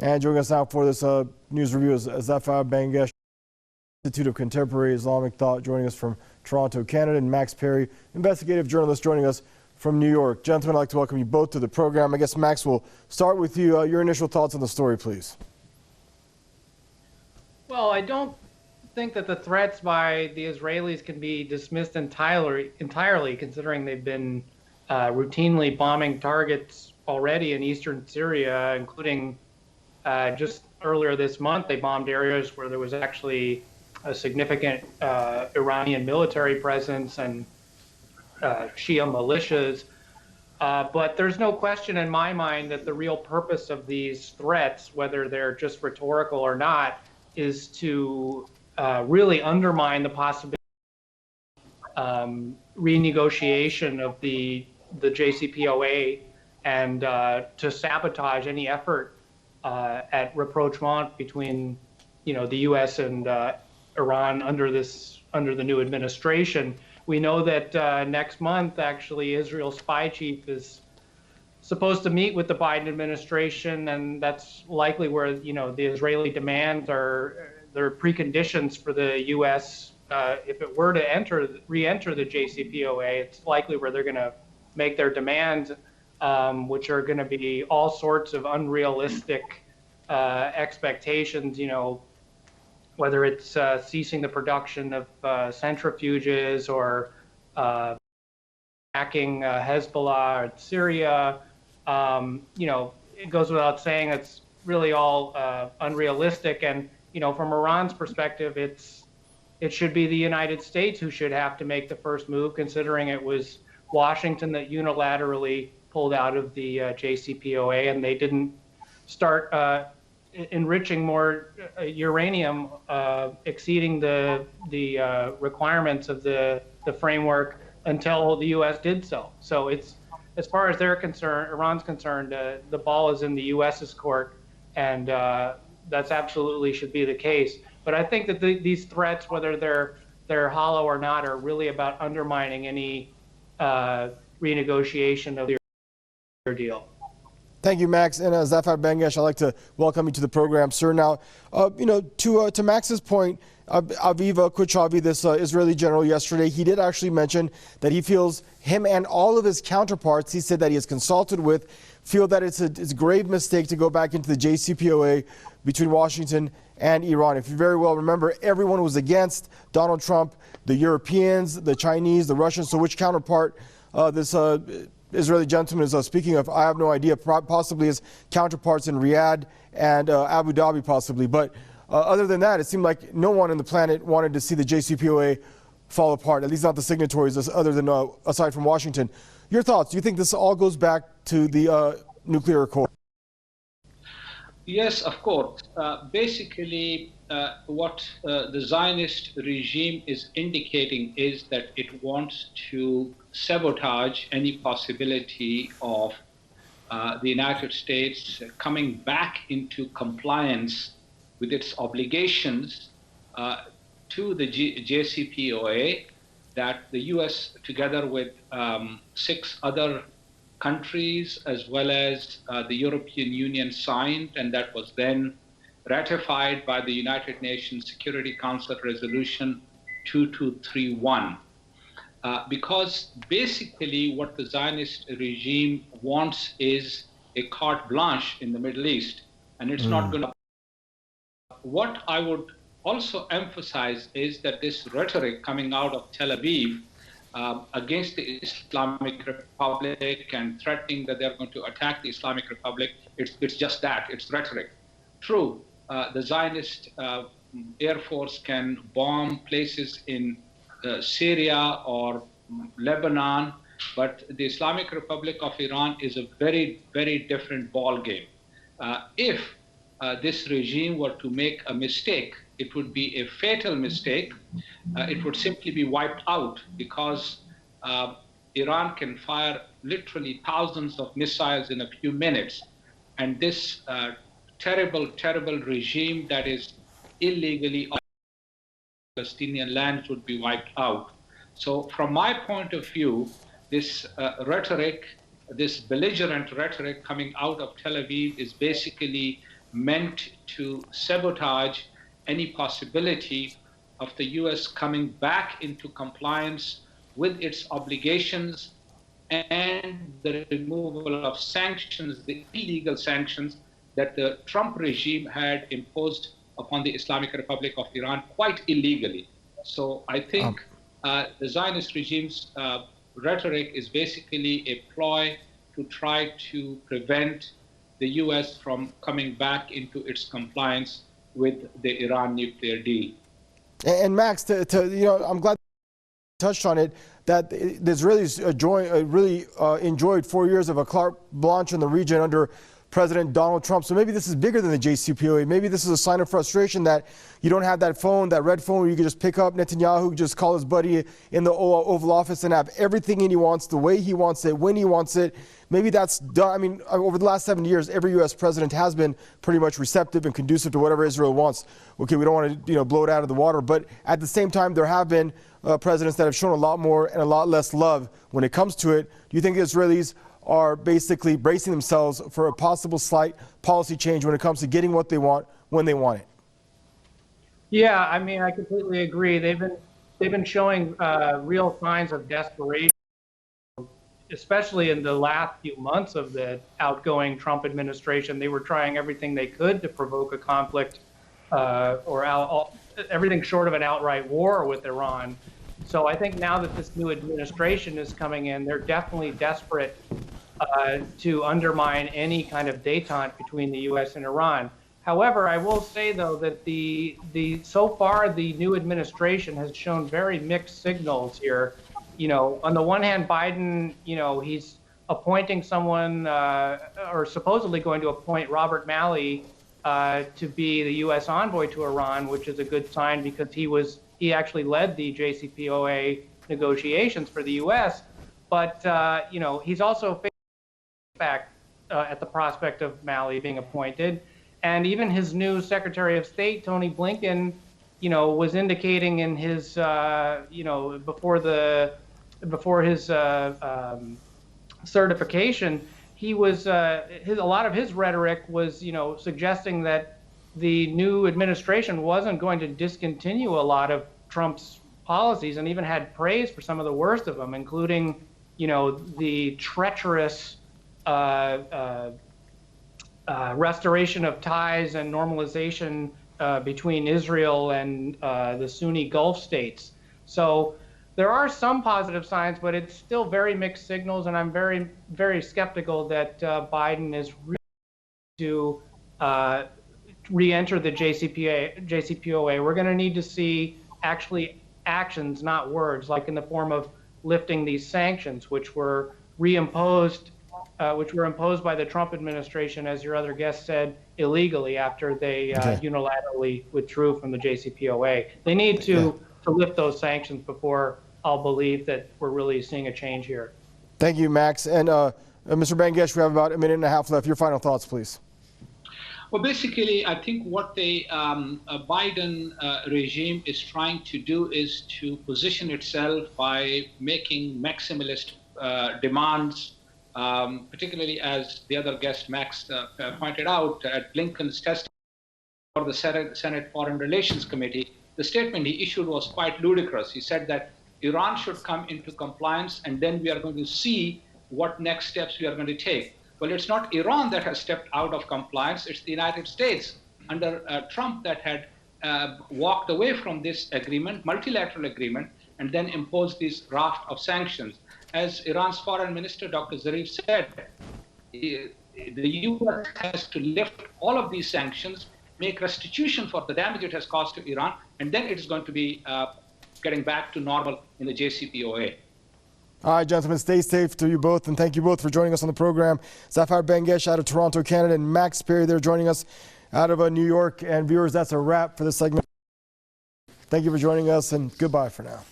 And joining us now for this news review is Zafar Bangesh, Institute of Contemporary Islamic Thought, joining us from Toronto, Canada, and Max Parry, investigative journalist, joining us from New York. Gentlemen, I'd like to welcome you both to the program. I guess, Max, we'll start with you. Your initial thoughts on the story, please. Well, I don't think that the threats by the Israelis can be dismissed entirely, considering they've been routinely bombing targets already in eastern Syria, including just earlier this month, they bombed areas where there was actually a significant Iranian military presence and Shia militias. But there's no question in my mind that the real purpose of these threats, whether they're just rhetorical or not, is to really undermine the possibility of renegotiation of the JCPOA and to sabotage any effort at rapprochement between, the U.S. and Iran under the new administration. We know that next month, actually, Israel's spy chief is supposed to meet with the Biden administration, and that's likely where the Israeli demands are. There are preconditions for the U.S. If it were to re-enter the JCPOA, it's likely where they're going to make their demands, which are going to be all sorts of unrealistic expectations. Whether it's ceasing the production of centrifuges or attacking Hezbollah or Syria. It goes without saying it's really all unrealistic. And from Iran's perspective, it should be the United States who should have to make the first move, considering it was Washington that unilaterally pulled out of the JCPOA, and they didn't start enriching more uranium, exceeding the requirements of the framework until the U.S. did so. So it's, as far as they're concerned, Iran's concerned, the ball is in the U.S.'s court, and that's absolutely should be the case. But I think that these threats, whether they're hollow or not, are really about undermining any renegotiation of the deal. Thank you, Max. And Zafar Bangesh, I'd like to welcome you to the program, sir. Now, to Max's point, Aviv Kochavi, this Israeli general yesterday, he did actually mention that he feels him and all of his counterparts, he said that he has consulted with, feel that it's a grave mistake to go back into the JCPOA between Washington and Iran. If you very well remember, everyone was against Donald Trump, the Europeans, the Chinese, the Russians. So which counterpart this Israeli gentleman is speaking of, I have no idea, possibly his counterparts in Riyadh and Abu Dhabi possibly. But other than that, it seemed like no one on the planet wanted to see the JCPOA fall apart, at least not the signatories, other than aside from Washington. Your thoughts? Do you think this all goes back to the nuclear accord? Yes, of course. Basically, what the Zionist regime is indicating is that it wants to sabotage any possibility of the United States coming back into compliance with its obligations to the JCPOA that the U.S., together with 6 other countries as well as the European Union, signed, and that was then ratified by the United Nations Security Council Resolution 2231. Because basically what the Zionist regime wants is a carte blanche in the Middle East, and it's not going to. What I would also emphasize is that this rhetoric coming out of Tel Aviv against the Islamic Republic and threatening that they're going to attack the Islamic Republic, it's just that, it's rhetoric. True, the Zionist Air Force can bomb places in Syria or Lebanon, but the Islamic Republic of Iran is a very, very different ball game. If this regime were to make a mistake, it would be a fatal mistake. It would simply be wiped out because Iran can fire literally thousands of missiles in a few minutes. And this terrible, terrible regime that is illegally on Palestinian lands would be wiped out. So from my point of view, this rhetoric, this belligerent rhetoric coming out of Tel Aviv is basically meant to sabotage any possibility of the U.S. coming back into compliance with its obligations and the removal of sanctions, the illegal sanctions that the Trump regime had imposed upon the Islamic Republic of Iran quite illegally. So I think the Zionist regime's rhetoric is basically a ploy to try to prevent the U.S. from coming back into its compliance with the Iran nuclear deal. And Max, I'm glad you touched on it, that the Israelis really enjoyed 4 years of a carte blanche in the region under President Donald Trump. So maybe this is bigger than the JCPOA. Maybe this is a sign of frustration that you don't have that phone, that red phone where you can just pick up Netanyahu, just call his buddy in the Oval Office and have everything he wants, the way he wants it, when he wants it. Maybe that's done. I mean, over the last 7 years, every U.S. president has been pretty much receptive and conducive to whatever Israel wants. Okay, we don't want to blow it out of the water, but at the same time, there have been presidents that have shown a lot more and a lot less love when it comes to it. Do you think the Israelis are basically bracing themselves for a possible slight policy change when it comes to getting what they want when they want it? Yeah, I mean, I completely agree. They've been showing real signs of desperation, especially in the last few months of the outgoing Trump administration. They were trying everything they could to provoke a conflict everything short of an outright war with Iran. So I think now that this new administration is coming in, they're definitely desperate to undermine any kind of détente between the U.S. and Iran. However, I will say, though, that so far the new administration has shown very mixed signals here. On the one hand, Biden, he's appointing someone or supposedly going to appoint Robert Malley to be the U.S. envoy to Iran, which is a good sign because he actually led the JCPOA negotiations for the U.S. But he's also facing back at the prospect of Malley being appointed, and even his new Secretary of State, Tony Blinken, was indicating in his before his certification, he was a lot of his rhetoric was suggesting that the new administration wasn't going to discontinue a lot of Trump's policies, and even had praise for some of the worst of them, including the treacherous restoration of ties and normalization between Israel and the Sunni Gulf states. So there are some positive signs, but it's still very mixed signals, and I'm very, very skeptical that Biden is really to re-enter the JCPOA. We're going to need to see actually actions, not words, like in the form of lifting these sanctions, which were imposed by the Trump administration, as your other guest said, illegally after they unilaterally withdrew from the JCPOA. They need to lift those sanctions before I'll believe that we're really seeing a change here. Thank you, Max. And Mr. Bangesh, we have about a minute and a half left. Your final thoughts, please. Well, basically, I think what the Biden regime is trying to do is to position itself by making maximalist demands, particularly as the other guest, Max, pointed out at Blinken's testimony for the Senate Foreign Relations Committee. The statement he issued was quite ludicrous. He said that Iran should come into compliance, and then we are going to see what next steps we are going to take. Well, it's not Iran that has stepped out of compliance. It's the United States under Trump that had walked away from this agreement, multilateral agreement, and then imposed this raft of sanctions. As Iran's foreign minister, Dr. Zarif, said, the U.S. has to lift all of these sanctions, make restitution for the damage it has caused to Iran, and then it is going to be getting back to normal in the JCPOA. All right, gentlemen, stay safe to you both, and thank you both for joining us on the program. Zafar Bangesh out of Toronto, Canada, and Max Parry there joining us out of New York. And viewers, that's a wrap for this segment. Thank you for joining us, and goodbye for now.